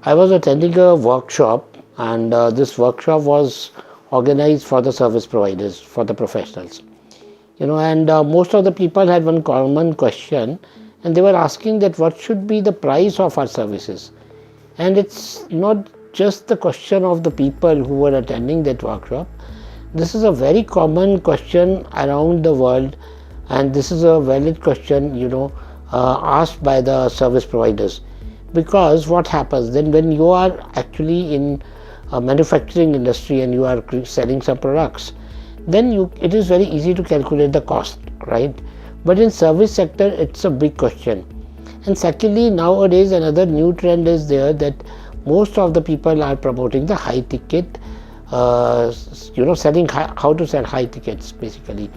I was attending a workshop, and this workshop was organized for the service providers, for the professionals. And most of the people had one common question, and they were asking that what should be the price of our services. And it's not just the question of the people who were attending that workshop. This is a very common question around the world, and this is a valid question, asked by the service providers. Because what happens then, when you are actually in a manufacturing industry and you are selling some products, then it is very easy to calculate the cost, right? But in service sector, it's a big question. And secondly, nowadays another new trend is there, that most of the people are promoting the high ticket, selling how to sell high tickets basically,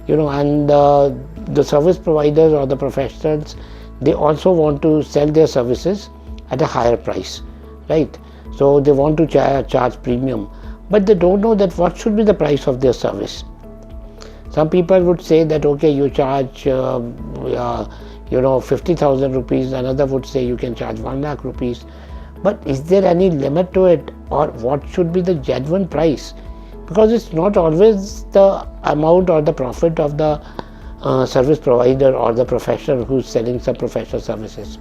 and the service providers or the professionals, they also want to sell their services at a higher price, right? So they want to charge premium, but they don't know that what should be the price of their service. Some people would say that okay, you charge 50,000 rupees. Another would say you can charge 1 lakh rupees. But is there any limit to it, or what should be the genuine price? Because it's not always the amount or the profit of the service provider or the professional who's selling some professional services,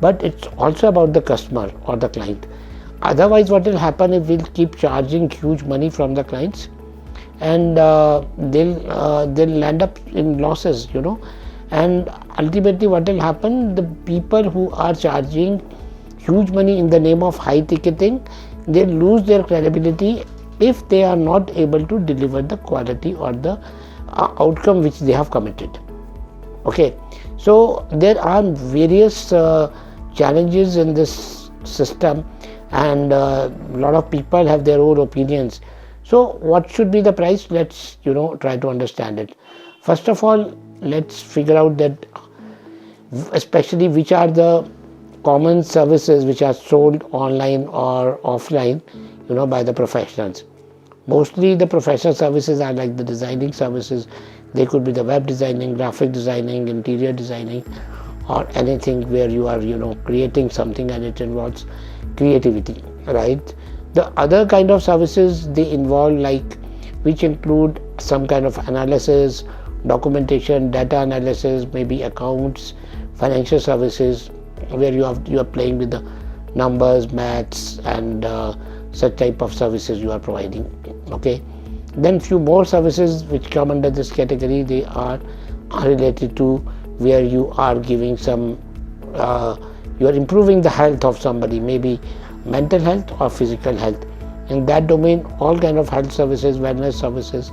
but it's also about the customer or the client. Otherwise, what will happen if we'll keep charging huge money from the clients, and they'll land up in losses, and ultimately what will happen, the people who are charging huge money in the name of high ticketing, they lose their credibility if they are not able to deliver the quality or the outcome which they have committed. Okay, so there are various challenges in this system, and a lot of people have their own opinions. So what should be the price? Let's try to understand it. First of all, let's figure out that especially which are the common services which are sold online or offline, by the professionals. Mostly the professional services are like the designing services. They could be the web designing, graphic designing, interior designing, or anything where you are creating something and it involves creativity, right? The other kind of services, they involve which include some kind of analysis, documentation, data analysis, maybe accounts, financial services, where you are playing with the numbers, maths, and such type of services you are providing. Okay, then few more services which come under this category, they are related to where you are giving some you are improving the health of somebody, maybe mental health or physical health. In that domain, all kind of health services, wellness services,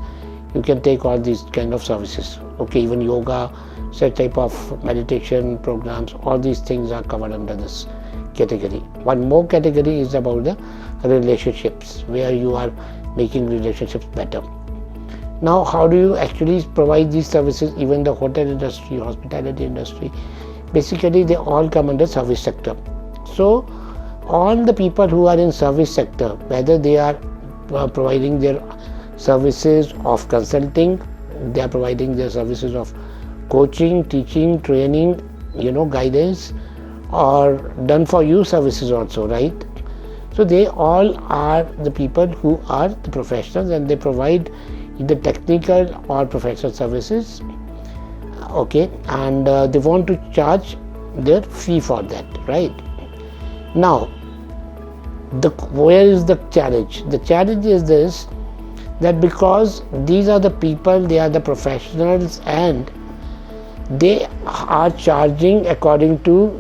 you can take all these kind of services. Okay, even yoga, such type of meditation programs, all these things are covered under this category. One more category is about the relationships, where you are making relationships better. Now, how do you actually provide these services? Even the hotel industry, hospitality industry, basically they all come under service sector. So all the people who are in service sector, whether they are providing their services of consulting, they are providing their services of coaching, teaching, training, guidance, or done for you services also, right? So they all are the people who are the professionals, and they provide either technical or professional services. Okay, and they want to charge their fee for that, right? Now, where is the challenge? The challenge is this, that because these are the people, they are the professionals, and they are charging according to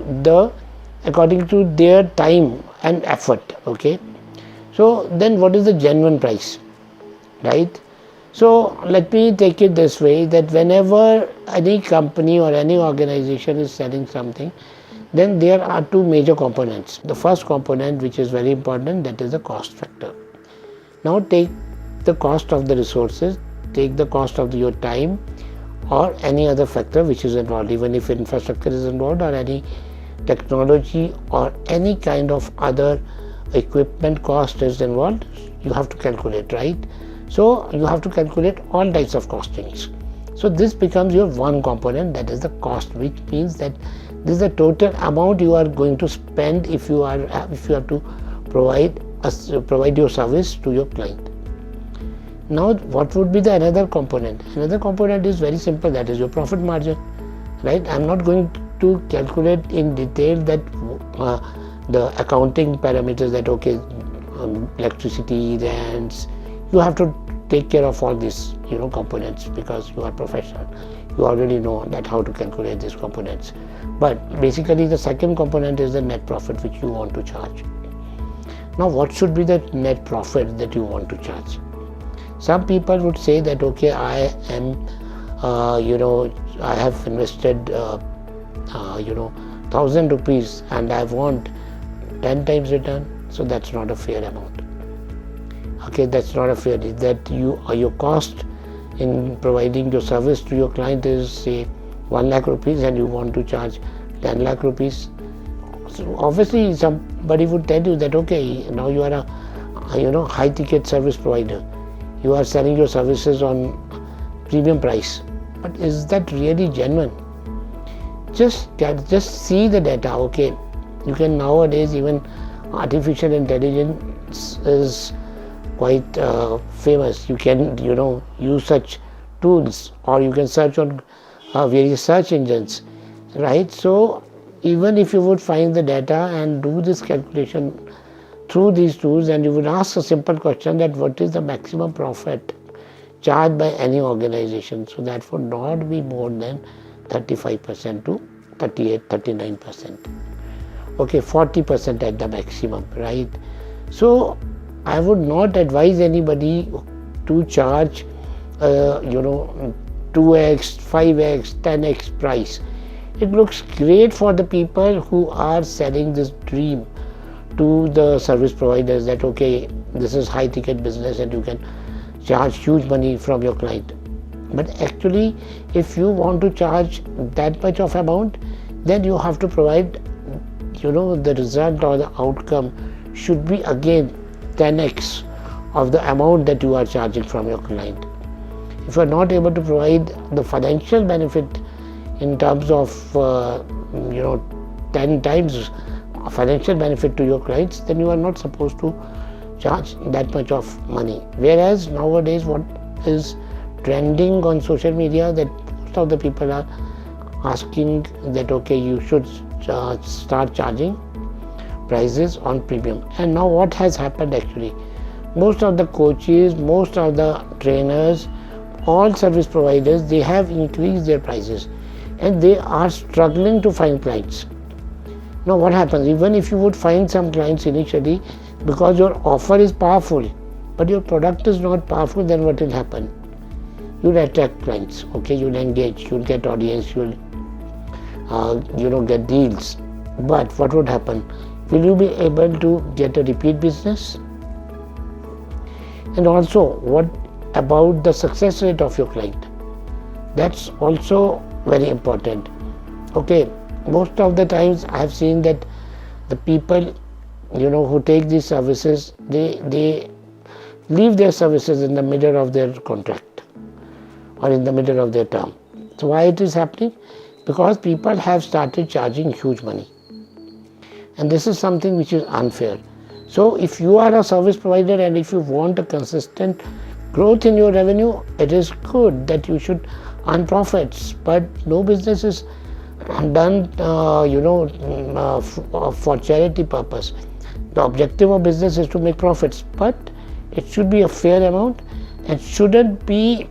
their time and effort. Okay, so then what is the genuine price, right? So let me take it this way, that whenever any company or any organization is selling something, then there are two major components. The first component, which is very important, that is the cost factor. Now take the cost of the resources, take the cost of your time, or any other factor which is involved, even if infrastructure is involved, or any technology or any kind of other equipment cost is involved, you have to calculate, right? So you have to calculate all types of costings. So this becomes your one component, that is the cost, which means that This is the total amount you are going to spend if you have to provide your service to your client. Now, what would be the another component? Another component is very simple, that is your profit margin, right? I'm not going to calculate in detail that the accounting parameters, that okay, electricity, rents, you have to take care of all these components because you are professional. You already know that how to calculate these components. But basically the second component is the net profit which you want to charge. Now, what should be the net profit that you want to charge? Some people would say that okay, I am I have invested 1,000 rupees and I want 10 times return, so that's not a fair amount. Okay, that's not a fair. That your cost in providing your service to your client is say 1 lakh rupees and you want to charge 10 lakh rupees. So obviously somebody would tell you that okay, now you are a high ticket service provider. You are selling your services on premium price. But is that really genuine? Just see the data. Okay, you can nowadays, even artificial intelligence is quite famous. You can use such tools, or you can search on various search engines, right? So even if you would find the data and do this calculation through these tools, and you would ask a simple question that what is the maximum profit charged by any organization, so that would not be more than 35% to 38-39%. Okay, 40% at the maximum, right? So I would not advise anybody to charge 2x, 5x, 10x price. It looks great for the people who are selling this dream to the service providers that okay, this is high ticket business and you can charge huge money from your client. But actually, if you want to charge that much of amount, then you have to provide the result or the outcome should be again 10x of the amount that you are charging from your client. If you are not able to provide the financial benefit in terms of 10 times financial benefit to your clients, then you are not supposed to charge that much of money. Whereas nowadays what is trending on social media, that most of the people are asking that okay, you should start charging prices on premium. And now what has happened actually, most of the coaches, most of the trainers, all service providers, they have increased their prices and they are struggling to find clients. Now what happens, even if you would find some clients initially, because your offer is powerful but your product is not powerful, then what will happen? You'll attract clients, okay, you'll engage, you'll get audience, you'll get deals. But what would happen? Will you be able to get a repeat business? And also, what about the success rate of your client? That's also very important. Okay, most of the times I have seen that the people who take these services, they leave their services in the middle of their contract or in the middle of their term. So why it is happening? Because people have started charging huge money, and this is something which is unfair. So if you are a service provider and if you want a consistent growth in your revenue, it is good that you should earn profits, but no business is done for charity purpose. The objective of business is to make profits, but it should be a fair amount and shouldn't be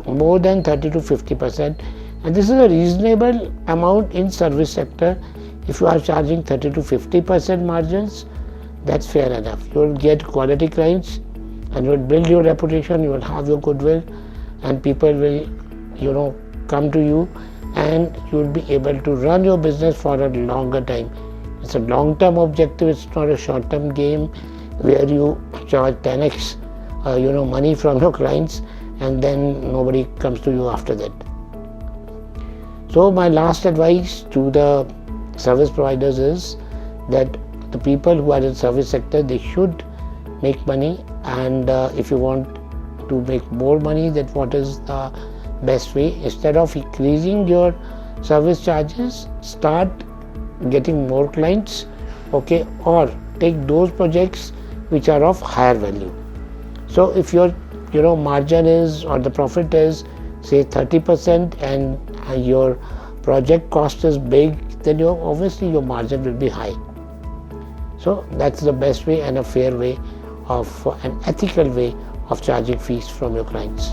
more than 30 to 50%. And this is a reasonable amount in service sector. If you are charging 30 to 50% margins, that's fair enough. You will get quality clients and you will build your reputation, you will have your goodwill, and people will come to you, and you will be able to run your business for a longer time. It's a long-term objective, it's not a short-term game where you charge 10x money from your clients and then nobody comes to you after that. So my last advice to the service providers is that the people who are in service sector, they should make money, and if you want to make more money, then what is the best way? Instead of increasing your service charges, start getting more clients, okay, or take those projects which are of higher value. So if your margin is, or the profit is, say 30%, and your project cost is big, then obviously your margin will be high. So that's the best way and a fair way of an ethical way of charging fees from your clients.